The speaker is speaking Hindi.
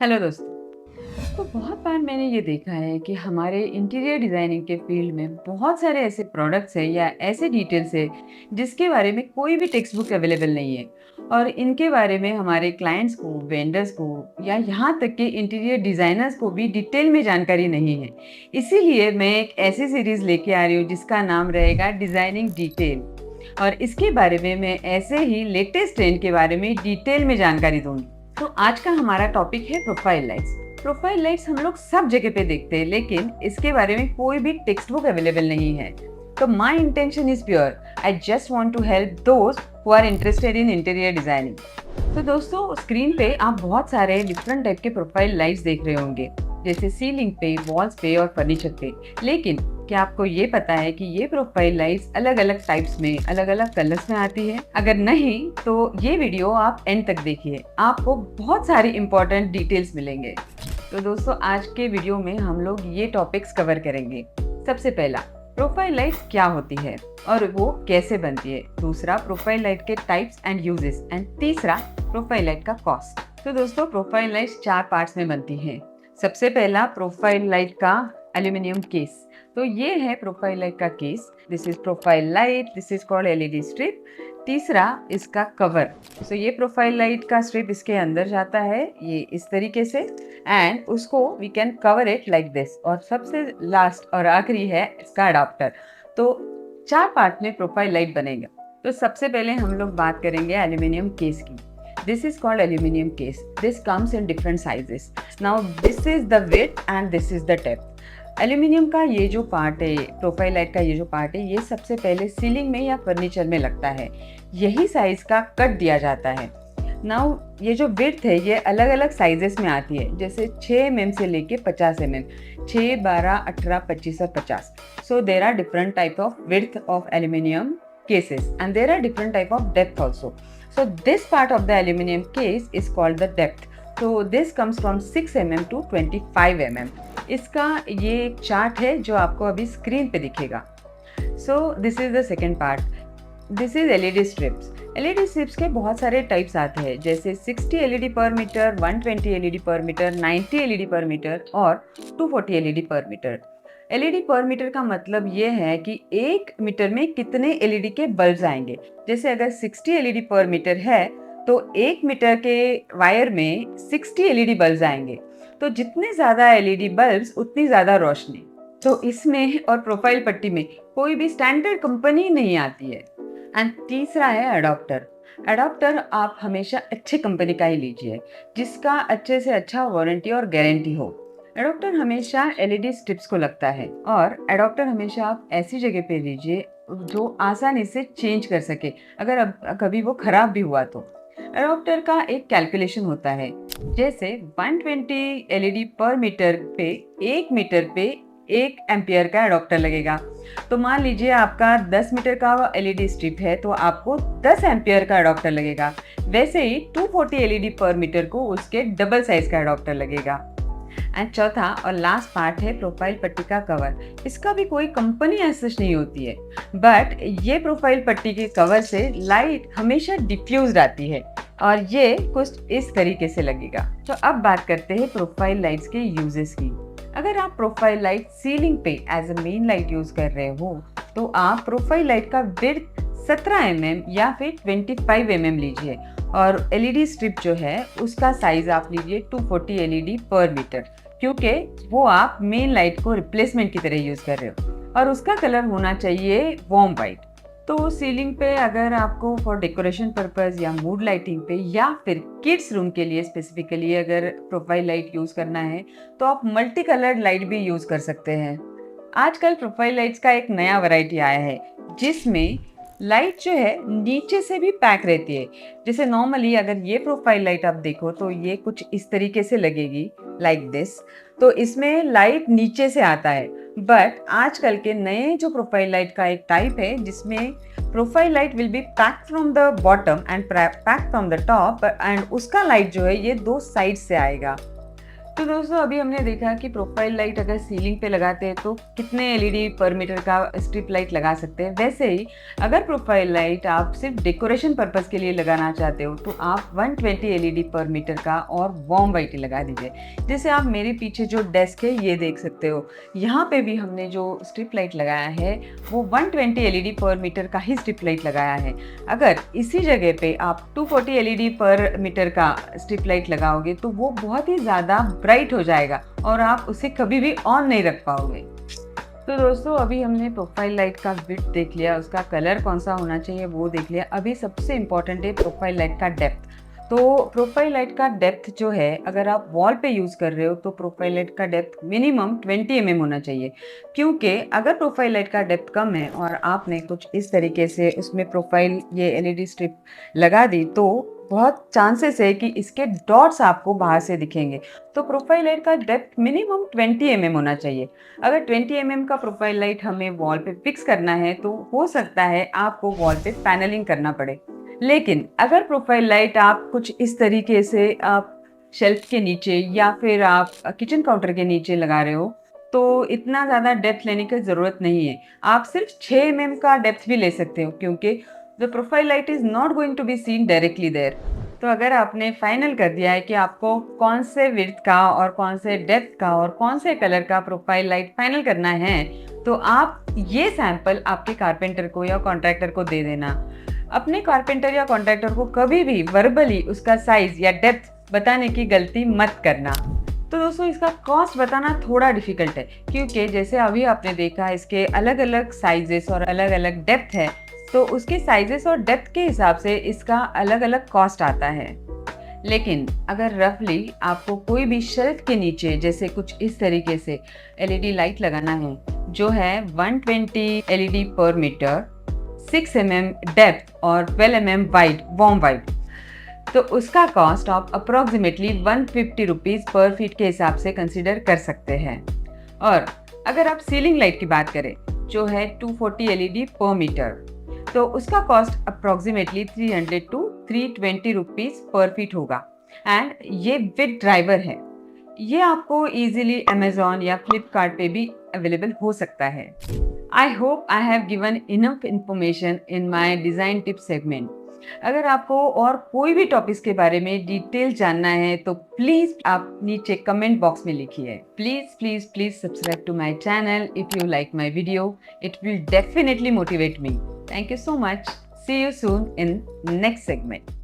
हेलो दोस्तों। तो बहुत बार मैंने ये देखा है कि हमारे इंटीरियर डिज़ाइनिंग के फील्ड में बहुत सारे ऐसे प्रोडक्ट्स हैं या ऐसे डिटेल्स हैं जिसके बारे में कोई भी टेक्स्ट बुक अवेलेबल नहीं है और इनके बारे में हमारे क्लाइंट्स को, वेंडर्स को या यहाँ तक कि इंटीरियर डिज़ाइनर्स को भी डिटेल में जानकारी नहीं है। इसीलिए मैं एक ऐसी सीरीज़ लेके आ रही हूँ जिसका नाम रहेगा डिज़ाइनिंग डिटेल और इसके बारे में मैं ऐसे ही लेटेस्ट ट्रेंड के बारे में डिटेल में जानकारी दूंगी। तो आज का हमारा टॉपिक है प्रोफाइल लाइट्स। प्रोफाइल लाइट्स हम लोग सब जगह पे देखते हैं लेकिन इसके बारे में कोई भी टेक्स्ट बुक अवेलेबल नहीं है। तो my intention is pure, I just want to help those who are interested in interior designing. तो दोस्तों, स्क्रीन पे आप बहुत सारे डिफरेंट टाइप के प्रोफाइल लाइट्स देख रहे होंगे, जैसे सीलिंग पे, वॉल्स पे और फर्नीचर पे। लेकिन क्या आपको ये पता है कि ये प्रोफाइल लाइट्स अलग अलग टाइप्स में, अलग अलग कलर्स में आती है? अगर नहीं तो ये वीडियो आप एंड तक देखिए, आपको बहुत सारी इंपॉर्टेंट डिटेल्स मिलेंगे। तो दोस्तों, आज के वीडियो में हम लोग ये टॉपिक्स कवर करेंगे। सबसे पहला, प्रोफाइल लाइट क्या होती है और वो कैसे बनती है। दूसरा, प्रोफाइल लाइट के टाइप्स एंड यूजेस। एंड तीसरा, प्रोफाइल लाइट का कॉस्ट। तो दोस्तों, प्रोफाइल लाइट 4 पार्ट्स में बनती है। सबसे पहला, प्रोफाइल लाइट का एल्यूमिनियम केस। तो ये है प्रोफाइल लाइट का case. This is profile light, this is called LED strip. तीसरा, इसका कवर। तो ये प्रोफाइल लाइट का स्ट्रिप इसके अंदर जाता है, ये इस तरीके से, एंड उसको we can cover it like this. और सबसे लास्ट और आखिरी है इसका अडाप्टर। तो 4 पार्ट में प्रोफाइल लाइट बनेगा। तो सबसे पहले हम लोग बात करेंगे एल्यूमिनियम केस की। This is called aluminum case. This comes in different sizes. Now this is the width and this is the depth. Aluminium का ये जो पार्ट है, प्रोफाइल लाइट का ये जो पार्ट है, ये सबसे पहले सीलिंग में या फर्नीचर में लगता है। यही साइज का कट दिया जाता है। नाउ ये जो विड्थ है ये अलग अलग साइजेस में आती है, जैसे 6 mm से लेके 50 mm, 6, 12, 18, 25 और 50। So there are different type of width of aluminium cases and there are different type of depth also. So this part of the aluminum case is called the depth. So this comes from 6 mm to 25 mm. इसका ये एक चार्ट है जो आपको अभी स्क्रीन पे दिखेगा। So this is the second part. This is LED strips. LED strips के बहुत सारे टाइप्स आते हैं, जैसे 60 LED पर मीटर, 120 LED पर मीटर, 90 LED पर मीटर और 240 LED पर मीटर। एलईडी पर मीटर का मतलब ये है कि 1 मीटर में कितने एलईडी के बल्ब आएंगे। जैसे अगर 60 एलईडी पर मीटर है तो 1 मीटर के वायर में 60 एलईडी बल्ब आएंगे। तो जितने ज़्यादा एलईडी बल्ब्स उतनी ज़्यादा रोशनी। तो इसमें और प्रोफाइल पट्टी में कोई भी स्टैंडर्ड कंपनी नहीं आती है। एंड तीसरा है अडॉप्टर। अडॉप्टर आप हमेशा अच्छे कंपनी का ही लीजिए, जिसका अच्छे से अच्छा वारंटी और गारंटी हो। एडॉप्टर हमेशा एलईडी स्ट्रिप्स को लगता है और एडॉप्टर हमेशा आप ऐसी जगह पे लीजिए जो आसानी से चेंज कर सके अगर अब कभी वो ख़राब भी हुआ तो। एडॉप्टर का एक कैलकुलेशन होता है, जैसे 120 एलईडी पर मीटर पे 1 मीटर पे 1 एम्पियर का एडॉप्टर लगेगा। तो मान लीजिए आपका 10 मीटर का एलईडी स्ट्रिप है तो आपको 10 एम्पियर का एडॉप्टर लगेगा। वैसे ही 240 एलईडी पर मीटर को उसके डबल साइज का एडॉप्टर लगेगा। एंड चौथा और लास्ट पार्ट है प्रोफाइल पट्टी का कवर। इसका भी कोई कंपनी ऐसा नहीं होती है, बट ये प्रोफाइल पट्टी के कवर से लाइट हमेशा डिफ्यूज्ड आती है और ये कुछ इस तरीके से लगेगा। तो अब बात करते हैं प्रोफाइल लाइट्स के यूजेस की। अगर आप प्रोफाइल लाइट सीलिंग पे as a main light use कर रहे हो तो आप प्रोफाइल लाइट का विड्थ 17 mm या फिर 25 mm लीजिए और एलईडी स्ट्रिप जो है उसका साइज आप लीजिए 240 एलईडी पर मीटर, क्योंकि वो आप मेन लाइट को रिप्लेसमेंट की तरह यूज़ कर रहे हो और उसका कलर होना चाहिए वार्म वाइट। तो सीलिंग पे अगर आपको फॉर डेकोरेशन पर्पस या मूड लाइटिंग पे या फिर किड्स रूम के लिए स्पेसिफिकली अगर प्रोफाइल लाइट यूज़ करना है तो आप मल्टी कलर्ड लाइट भी यूज़ कर सकते हैं। आजकल प्रोफाइल लाइट्स का एक नया वैरायटी आया है जिसमें लाइट जो है नीचे से भी पैक रहती है। जैसे नॉर्मली अगर ये प्रोफाइल लाइट आप देखो तो ये कुछ इस तरीके से लगेगी लाइक दिस। तो इसमें लाइट नीचे से आता है, बट आजकल के नए जो प्रोफाइल लाइट का एक टाइप है जिसमें profile light will be packed from the bottom and packed from the top, and उसका लाइट जो है ये 2 साइड से आएगा। तो दोस्तों अभी हमने देखा कि प्रोफाइल लाइट अगर सीलिंग पे लगाते हैं तो कितने एलईडी पर मीटर का स्ट्रिप लाइट लगा सकते हैं। वैसे ही अगर प्रोफाइल लाइट आप सिर्फ डेकोरेशन पर्पस के लिए लगाना चाहते हो तो आप 120 एलईडी पर मीटर का और वार्म वाइट ही लगा दीजिए। जैसे आप मेरे पीछे जो डेस्क है ये देख सकते हो, यहाँ पे भी हमने जो स्ट्रिप लाइट लगाया है वो 120 एलईडी पर मीटर का ही स्ट्रिप लाइट लगाया है। अगर इसी जगह पे आप 240 एलईडी पर मीटर का स्ट्रिप लाइट लगाओगे तो वो बहुत ही ज़्यादा ब्राइट हो जाएगा और आप उसे कभी भी ऑन नहीं रख पाओगे। तो दोस्तों अभी हमने प्रोफाइल लाइट का विड्थ देख लिया, उसका कलर कौन सा होना चाहिए वो देख लिया। अभी सबसे इम्पॉर्टेंट है प्रोफाइल लाइट का डेप्थ। तो प्रोफाइल लाइट का डेप्थ जो है, अगर आप वॉल पे यूज़ कर रहे हो तो प्रोफाइल लाइट का डेप्थ मिनिमम 20 mm होना चाहिए, क्योंकि अगर प्रोफाइल लाइट का डेप्थ कम है और आपने कुछ इस तरीके से उसमें प्रोफाइल ये एलईडी स्ट्रिप लगा दी तो बहुत चांसेस है कि इसके डॉट्स आपको बाहर से दिखेंगे। तो प्रोफाइल लाइट का डेप्थ मिनिमम 20 mm होना चाहिए। अगर 20 mm का प्रोफाइल लाइट हमें वॉल पे फिक्स करना है तो हो सकता है आपको वॉल पे पैनलिंग करना पड़े। लेकिन अगर प्रोफाइल लाइट आप कुछ इस तरीके से आप शेल्फ के नीचे या फिर आप किचन काउंटर के नीचे लगा रहे हो तो इतना ज़्यादा डेप्थ लेने की ज़रूरत नहीं है। आप सिर्फ 6 mm का डेप्थ भी ले सकते हो, क्योंकि the profile light is not going to be seen directly there. तो अगर आपने फाइनल कर दिया है कि आपको कौन से विड्थ का और कौन से डेप्थ का और कौन से कलर का प्रोफाइल लाइट फाइनल करना है, तो आप ये सैंपल आपके कारपेंटर को या कॉन्ट्रैक्टर को दे देना। अपने कारपेंटर या कॉन्ट्रैक्टर को कभी भी वर्बली उसका साइज़ या डेप्थ बताने की गलती मत करना। तो दोस्तों इसका कॉस्ट बताना थोड़ा डिफ़िकल्ट है, क्योंकि जैसे अभी आपने देखा इसके अलग अलग साइजेस और अलग अलग डेप्थ है, तो उसके साइजेस और डेप्थ के हिसाब से इसका अलग अलग कॉस्ट आता है। लेकिन अगर रफली आपको कोई भी शेल्फ के नीचे जैसे कुछ इस तरीके से एलईडी लाइट लगाना है जो है 120 एलईडी पर मीटर, 6 mm डेप्थ और 12 mm वाइड वार्म वाइड, तो उसका कॉस्ट आप अप्रॉक्सीमेटली 150 रुपीज़ पर फीट के हिसाब से कंसिडर कर सकते हैं। और अगर आप सीलिंग लाइट की बात करें जो है 240 एलईडी पर मीटर, तो उसका कॉस्ट अप्रॉक्सीमेटली 300 टू 320 रुपीज़ पर फीट होगा। एंड ये विद ड्राइवर है, ये आपको इजीली अमेजोन या फ्लिपकार्ट पे भी अवेलेबल हो सकता है। I hope I have given enough information in my design tip segment. अगर आपको और कोई भी टॉपिक्स के बारे में डिटेल जानना है तो प्लीज़ आप नीचे कमेंट बॉक्स में लिखिए। Please please please subscribe to my channel if you like my video. It will definitely motivate me. Thank you so much. See you soon in next segment.